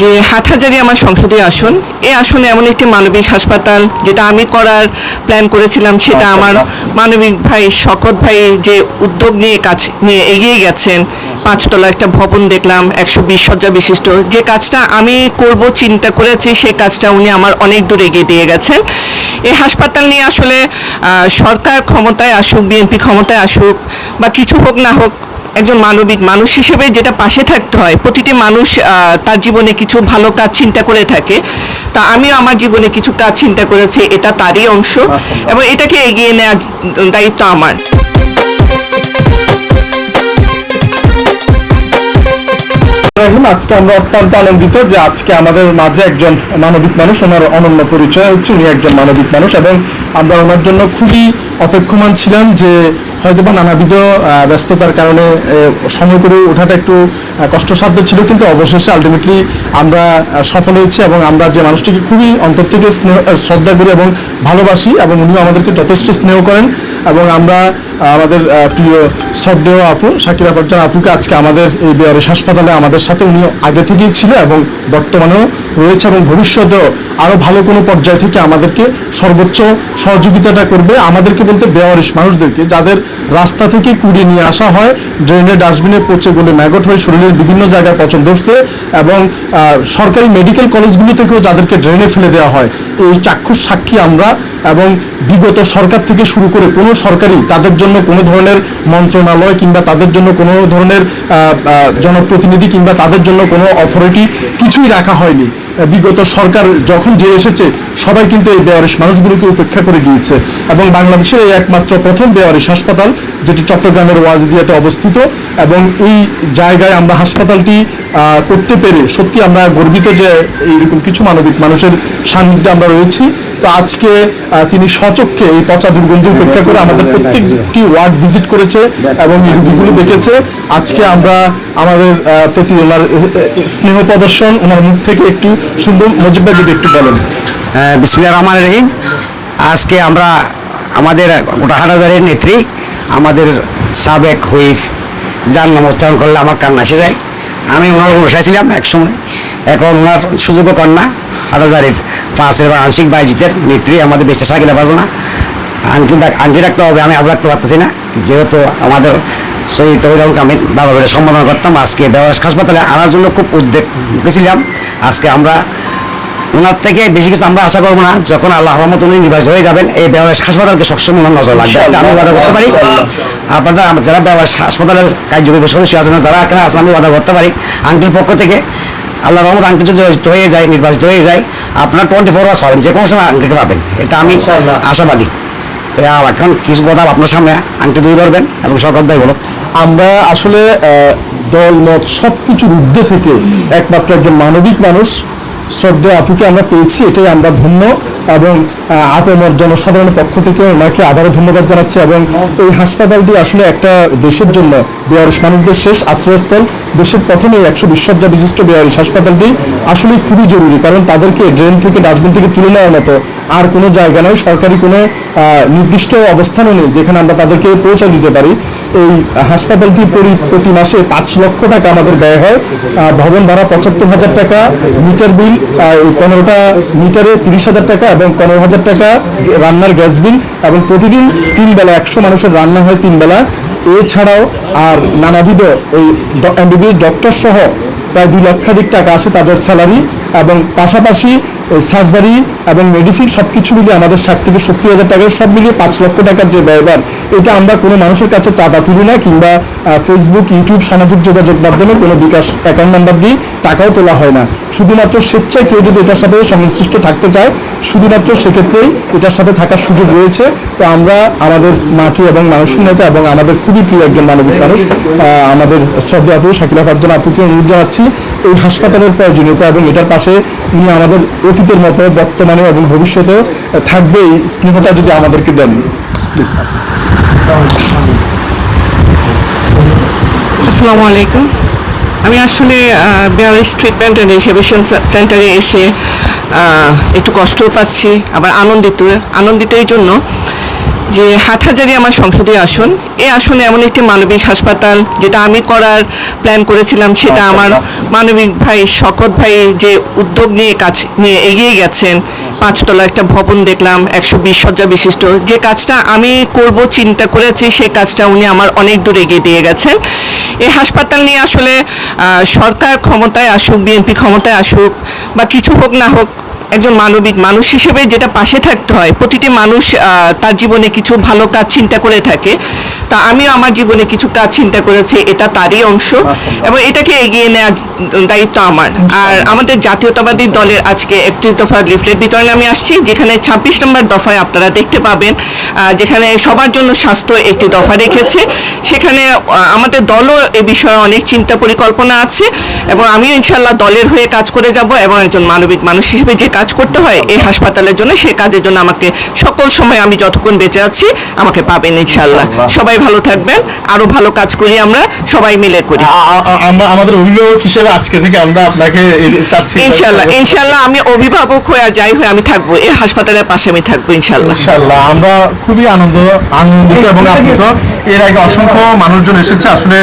যে হাটহাজারী আমার সংসদীয় আসন। এই আসনে এমন একটি মানবিক হাসপাতাল যেটা আমি করার প্ল্যান করেছিলাম, সেটা আমার মানবিক ভাই শকত ভাই যে উদ্যোগ নিয়ে কাজ নিয়ে এগিয়ে গেছেন। 5 তলা একটা ভবন দেখলাম, 120 শয্যা বিশিষ্ট। যে কাজটা আমি করব চিন্তা করেছি, সেই কাজটা উনি আমার অনেক দূর এগিয়ে দিয়ে গেছেন। এই হাসপাতাল নিয়ে আসলে সরকার ক্ষমতায় আসুক, বিএনপি ক্ষমতায় আসুক বা কিছু হোক না হোক, একজন মানবিক মানুষ হিসেবে যেটা পাশে থাকতে হয়, প্রতিটি মানুষ তার জীবনে কিছু ভালো কাজ চিন্তা করে থাকে। তা আমিও আমার জীবনে কিছু কাজ চিন্তা করেছি, এটা তারই অংশ এবং এটাকে এগিয়ে নেওয়ার দায়িত্ব আমার। আজকে আমরা অত্যন্ত আনন্দিত যে আজকে আমাদের মাঝে একজন মানবিক মানুষ, ওনার অনন্য পরিচয় হচ্ছে উনি একজন মানবিক মানুষ এবং আমরা ওনার জন্য খুবই অপেক্ষমান ছিলাম যে হয়তো বা নানাবিধ ব্যস্ততার কারণে সময় করে ওঠাটা একটু কষ্টসাধ্য ছিল, কিন্তু অবশেষে আলটিমেটলি আমরা সফল হয়েছি এবং আমরা যে মানুষটিকে খুবই অন্তর থেকে শ্রদ্ধা করি এবং ভালোবাসি এবং উনিও আমাদেরকে যথেষ্ট স্নেহ করেন এবং আমরা আমাদের প্রিয় শ্রদ্ধেয় আপু শাকিরা ফারজান আপুকে আজকে আমাদের এই বেয়ারিশ হাসপাতালে আমাদের সাথে উনি আগে থেকেই ছিল এবং বর্তমানেও রয়েছে এবং ভবিষ্যতেও আরও ভালো কোনো পর্যায় থেকে আমাদেরকে সর্বোচ্চ সহযোগিতাটা করবে। আমাদেরকে বলতে বেয়ারিশ মানুষদেরকে যাদের রাস্তা থেকে কুড়িয়ে নিয়ে আসা হয়, ড্রেনের ডাস্টবিনে পচে গলে ম্যাগট হয়ে শরীরের বিভিন্ন জায়গায় পচন ধরছে এবং সরকারি মেডিকেল কলেজগুলো থেকেও যাদেরকে ড্রেনে ফেলে দেওয়া হয়, এই চাক্ষুষ সাক্ষী আমরা। এবং বিগত সরকার থেকে শুরু করে কোনো সরকারি তাদের জন্য কোনো ধরনের মন্ত্রণালয় কিংবা তাদের জন্য কোনো ধরনের জনপ্রতিনিধি কিংবা তাদের জন্য কোনো অথরিটি কিছুই রাখা হয়নি। বিগত সরকার যখন যে এসেছে সবাই কিন্তু এই বেয়ারিশ মানুষগুলোকে উপেক্ষা করে গিয়েছে এবং বাংলাদেশের এই একমাত্র প্রথম বেয়ারিশ হাসপাতাল যেটি চট্টগ্রামের ওয়াজিদিয়াতে অবস্থিত এবং এই জায়গায় আমরা হাসপাতালটি করতে পেরে সত্যি আমরা গর্বিত যে এইরকম কিছু মানবিক মানুষের সান্নিধ্যে আমরা রয়েছি। তো আজকে তিনি স্বচক্ষে এই পচা দুর্গন্ধ উপেক্ষা করে আমাদের প্রত্যেকটি ওয়ার্ড ভিজিট করেছে এবং এই রোগীগুলো দেখেছে। আজকে আমরা আমাদের প্রতি ওনার স্নেহ প্রদর্শন, ওনার মুখ থেকে একটু সুন্দর মজিবটা যদি একটু বলেন। বিসমিল্লাহির রহমানির রহিম। আজকে আমরা আমাদের গোটা হাটহাজারীর নেত্রী, আমাদের সাবেক হুইপ, যার নাম উচ্চারণ করলে আমার কান্না এসে যায়। আমি ওনার বসেছিলাম একসময়, এখন ওনার সুযোগ্য কন্যা হাটহাজারীর 5-এর আংশিক বাইজিতের নেত্রী আমাদের বেঁচে শাকিরা ফারজানা আংটি রাখতে হবে, আমি আজ রাখতে পারতেছি না, যেহেতু আমাদের সেই তবিদুল আমি দাদা বলে সম্বোধন করতাম। আজকে বেয়ারিশ হাসপাতালে আনার জন্য খুব উদ্যোগ গেছিলাম। আজকে আমরা ওনার থেকে বেশি কিছু আমরা আশা করবো না, যখন আল্লাহ রহমত উনি নির্বাচিত হয়ে যাবেন এই বেয়ারিশ হাসপাতালকে সবসময় ওনার নজর লাগবে, আমি ওয়াদা করতে পারি। আপনারা যারা বেয়ারিশ হাসপাতালের কার্যকরী সদস্য আছেন, যারা এখানে আসেন, আমি ওয়াদা করতে পারি আংটির পক্ষ থেকে আল্লাহ রহমত আংটি যদি হয়ে যায়, নির্বাচিত হয়ে যায়, আপনার 24 আওয়ার্স পাবেন, যে কোনো সময় আংটিকে পাবেন, এটা আমি আশাবাদী। তো এখন কিছু কথা আপনার সামনে আংটি তুলে ধরবেন এবং সকল দায় বলো। আমরা আসলে দল মত সব কিছুর ঊর্ধ্বে থেকে একমাত্র একজন মানবিক মানুষ শ্রদ্ধেয় আপুকে আমরা পেয়েছি, এটাই আমরা ধন্য এবং আপনার জনসাধারণের পক্ষ থেকে ওনাকে আবারও ধন্যবাদ জানাচ্ছি। এবং এই হাসপাতালটি আসলে একটা দেশের জন্য, বেয়ারিশ মানুষদের শেষ আশ্রয়স্থল, দেশের প্রথমে 120 শয্যা বিশিষ্ট বেয়ারিশ হাসপাতালটি আসলে খুবই জরুরি, কারণ তাদেরকে ড্রেন থেকে ডাস্টবিন থেকে তুলে নেওয়ার মতো আর কোনো জায়গা নয়, সরকারি কোনো নির্দিষ্ট অবস্থানও নেই যেখানে আমরা তাদেরকে পৌঁছে দিতে পারি। এই হাসপাতালটি প্রতি মাসে 5 লক্ষ টাকা আমাদের ব্যয় হয়, ভবন ভাড়া 75,000 টাকা, মিটার বিল 15টা মিটারে 30,000 টাকা এবং 15,000 টাকা রান্নার গ্যাস বিল এবং প্রতিদিন 3 বেলা 100 মানুষের রান্না হয় 3 বেলা। এছাড়াও আর নানাবিধ এই এমবিবিএস ডক্টর সহ প্রায় 2 লক্ষাধিক টাকা আসে তাদের স্যালারি এবং পাশাপাশি সার্জারি এবং মেডিসিন সব কিছু মিলিয়ে আমাদের 60 থেকে 70,000 টাকা, সব মিলিয়ে 5 লক্ষ টাকার যে ব্যয়ভার, এটা আমরা কোনো মানুষের কাছে চাঁদা তুলি না কিংবা ফেসবুক, ইউটিউব, সামাজিক যোগাযোগ মাধ্যমে কোনো বিকাশ অ্যাকাউন্ট নাম্বার দিয়ে টাকাও তোলা হয় না। শুধুমাত্র স্বেচ্ছায় কেউ যদি এটার সাথে সংশ্লিষ্ট থাকতে চায়, শুধুমাত্র সেক্ষেত্রেই এটার সাথে থাকার সুযোগ রয়েছে। তো আমরা আমাদের মাটি এবং মানুষের নেতা এবং আমাদের খুবই প্রিয় একজন মানবিক মানুষ আমাদের শ্রদ্ধা আপু শাকিরা ফারজানা আপুকে অনুরোধ জানাচ্ছি এই হাসপাতালের প্রয়োজনীয়তা এবং এটার পাশে উনি আমাদের অতীতের মতো বর্তমানে এবং ভবিষ্যতেও থাকবে, এই স্নেহটা যদি আমাদেরকে দেন। আসসালামু আলাইকুম। আমি আসলে বেয়ারিশ ট্রিটমেন্ট অ্যান্ড রিহ্যাবিলিটেশন সেন্টারে এসে একটু কষ্টও পাচ্ছি, আবার আনন্দিত এই জন্য যে হাটহাজারী আমার সংসদীয় আসন, এই আসনে এমন একটি মানবিক হাসপাতাল যেটা আমি করার প্ল্যান করেছিলাম, সেটা আমার মানবিক ভাই শকত ভাই যে উদ্যোগ নিয়ে কাজ নিয়ে এগিয়ে গেছেন। 5 তলা একটা ভবন দেখলাম, 120 শয্যা বিশিষ্ট। যে কাজটা আমি করব চিন্তা করেছি, সেই কাজটা উনি আমার অনেক দূর এগিয়ে দিয়ে গেছেন। এই হাসপাতাল নিয়ে আসলে সরকার ক্ষমতায় আসুক, বিএনপি ক্ষমতায় আসুক বা কিছু হোক না হোক, একজন মানবিক মানুষ হিসেবে যেটা পাশে থাকতে হয়, প্রতিটি মানুষ তার জীবনে কিছু ভালো কাজ চিন্তা করে থাকে। তা আমিও আমার জীবনে কিছু কাজ চিন্তা করেছি, এটা তারই অংশ এবং এটাকে এগিয়ে নেওয়ার দায়িত্ব আমার। আর আমাদের জাতীয়তাবাদী দলের আজকে 31 দফার লিফলেট বিতরণে আমি আসছি, যেখানে 26 নম্বর দফায় আপনারা দেখতে পাবেন যেখানে সবার জন্য স্বাস্থ্য একটি দফা রেখেছে। সেখানে আমাদের দলও এ বিষয়ে অনেক চিন্তা পরিকল্পনা আছে এবং আমিও ইনশাল্লাহ দলের হয়ে কাজ করে যাব এবং একজন মানবিক মানুষ হিসেবে যে কাজ করতে হয় এই হাসপাতালের জন্য, সেই কাজের জন্য আমাকে সকল সময়, আমি যতক্ষণ বেঁচে আছি আমাকে পাবেন ইনশাল্লাহ। সবাই ভালো থাকবেন, আরো ভালো কাজ করি, আমরা সবাই মিলে করি আমরা আমাদের অভিভাবক হিসেবে আজকে থেকে আমরা আপনাকে চাচ্ছি ইনশাল্লাহ। ইনশাল্লাহ আমি অভিভাবক হয়ে আর যাই হয়ে আমি থাকবো, এই হাসপাতালের পাশে আমি থাকবো ইনশাল্লাহ। ইনশাআল্লাহ আমরা খুবই আনন্দিত এবং আপ্লুত। এর আগে অসংখ্য মানুষজন এসেছে, আসলে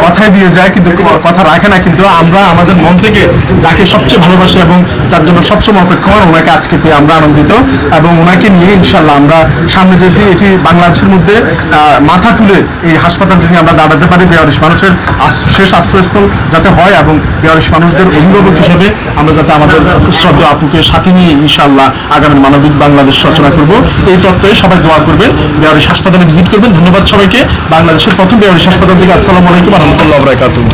কথাই দিয়ে যায় কিন্তু কথা রাখে না, কিন্তু আমরা আমাদের মন থেকে যাকে সবচেয়ে ভালোবাসি এবং যার জন্য সবসময় অপেক্ষমান, ওনাকে আজকে পেয়ে আমরা আনন্দিত এবং ওনাকে নিয়ে ইনশাআল্লাহ আমরা সামনে যেটি এটি বাংলাদেশের মধ্যে মাথা তুলে এই হাসপাতালটি নিয়ে আমরা দাঁড়াতে পারি, বেয়ারিশ মানুষের শেষ আশ্রয়স্থল যাতে হয় এবং বেয়ারিশ মানুষদের অভিভাবক হিসেবে আমরা যাতে আমাদের শ্রদ্ধা আপুকে সাথে নিয়ে ইনশাআল্লাহ আগামী মানবিক বাংলাদেশ রচনা করব, এই তত্ত্বে সবাই দোয়া করবেন, বেয়ারিশ হাসপাতালে ভিজিট করবেন। ধন্যবাদ সবাইকে। বাংলাদেশের প্রথম বেয়ারিশ হাসপাতাল থেকে আসসালামু আলাইকুম ওয়া রাহমাতুল্লাহি ওয়া বারাকাতুহু।